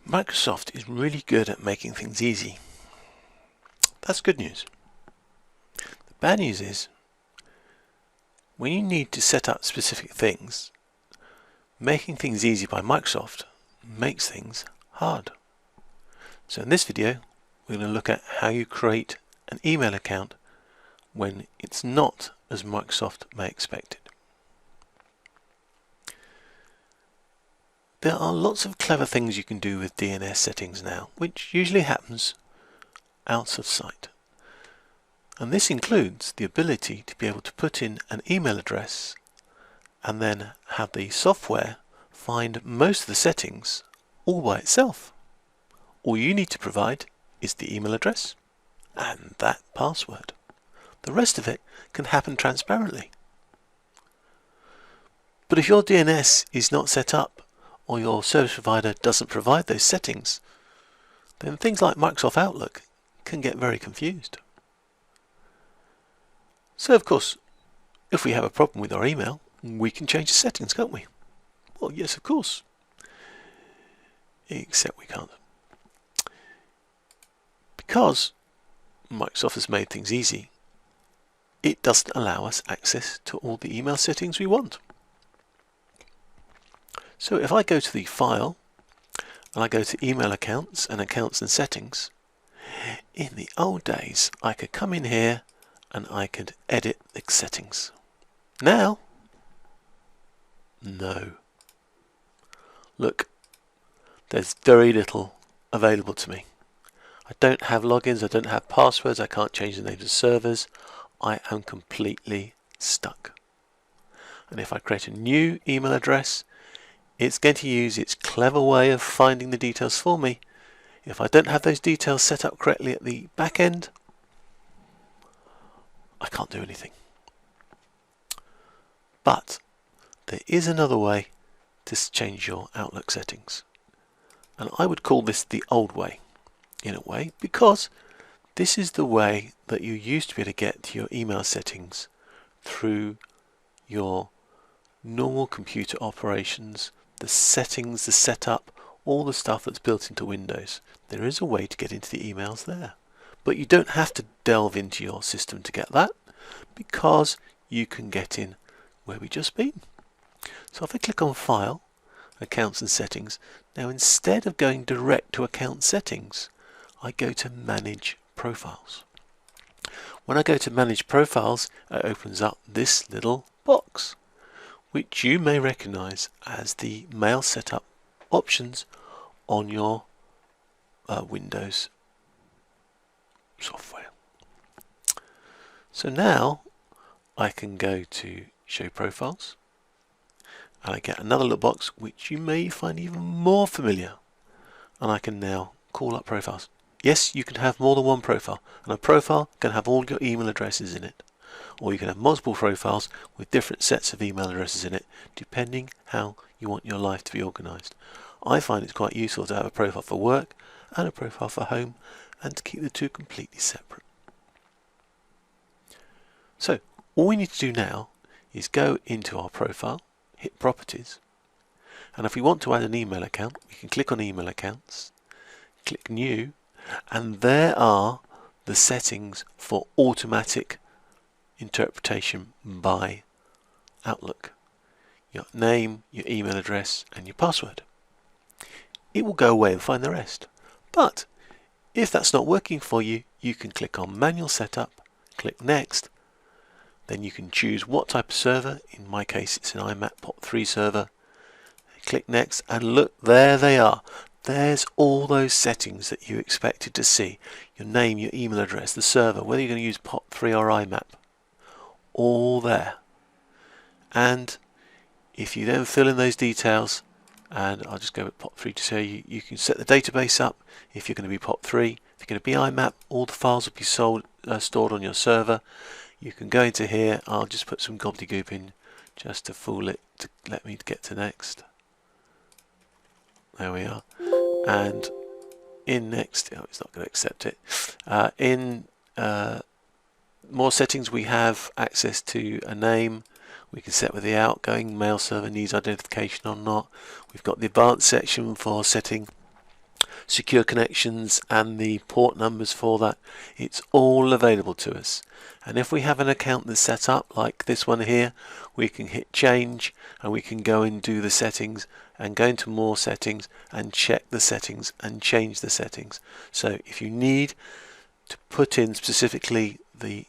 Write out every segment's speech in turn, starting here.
Microsoft is really good at making things easy. That's good news. The bad news is, when you need to set up specific things, making things easy by Microsoft makes things hard. So in this video, we're going to look at how you create an email account when it's not as Microsoft may expect it. There are lots of clever things you can do with DNS settings now, which usually happens out of sight. And this includes the ability to be able to put in an email address and then have the software find most of the settings all by itself. All you need to provide is the email address and that password. The rest of it can happen transparently. But if your DNS is not set up, or your service provider doesn't provide those settings, then things like Microsoft Outlook can get very confused. So of course, if we have a problem with our email, we can change the settings, can't we? Well, yes, of course. Except we can't. Because Microsoft has made things easy, it doesn't allow us access to all the email settings we want. So if I go to the file and I go to email accounts and settings, in the old days I could come in here and I could edit the settings. Now, no. Look, there's very little available to me. I don't have logins, I don't have passwords, I can't change the names of servers. I am completely stuck. And if I create a new email address, it's going to use its clever way of finding the details for me. If I don't have those details set up correctly at the back end, I can't do anything. But there is another way to change your Outlook settings. And I would call this the old way, in a way, because this is the way that you used to be able to get to your email settings through your normal computer operations, the settings, the setup, all the stuff that's built into Windows. There is a way to get into the emails there. But you don't have to delve into your system to get that, because you can get in where we've just been. So if I click on File, Accounts and Settings, now instead of going direct to Account Settings, I go to Manage Profiles. When I go to Manage Profiles, it opens up this little box, which you may recognize as the mail setup options on your Windows software. So now I can go to Show Profiles and I get another little box which you may find even more familiar, and I can now call up profiles. Yes, you can have more than one profile, and a profile can have all your email addresses in it. Or you can have multiple profiles with different sets of email addresses in it, depending how you want your life to be organized. I find it's quite useful to have a profile for work and a profile for home, and to keep the two completely separate. So all we need to do now is go into our profile, hit Properties, and if we want to add an email account, we can click on Email Accounts, click New, and there are the settings for automatic interpretation by Outlook. Your name, your email address, and your password. It will go away and find the rest. But if that's not working for you, you can click on Manual Setup, click Next, then you can choose what type of server. In my case it's an IMAP POP3 server. Click Next, and look, there they are. There's all those settings that you expected to see. Your name, your email address, the server, whether you're going to use POP3 or IMAP. All there. And if you then fill in those details, and I'll just go with POP3 to show you, you can set the database up. If you're going to be POP3, if you're going to be IMAP, all the files will be stored on your server. You can go into here. I'll just put some gobbledygook in just to fool it, to let me get to Next. There we are. And in Next, oh, it's not going to accept it. In more settings, we have access to a name. We can set whether the outgoing mail server needs identification or not. We've got the advanced section for setting secure connections and the port numbers for that. It's all available to us. And if we have an account that's set up like this one here, we can hit change and we can go and do the settings and go into more settings and check the settings and change the settings. So if you need to put in specifically the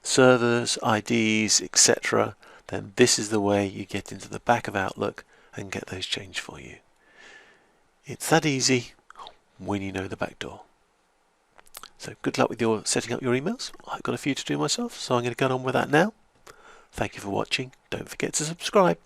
servers, IDs, etc., then this is the way you get into the back of Outlook and get those changed for you. It's that easy when you know the back door. So good luck with your setting up your emails. I've got a few to do myself, so I'm going to get on with that now. Thank you for watching. Don't forget to subscribe.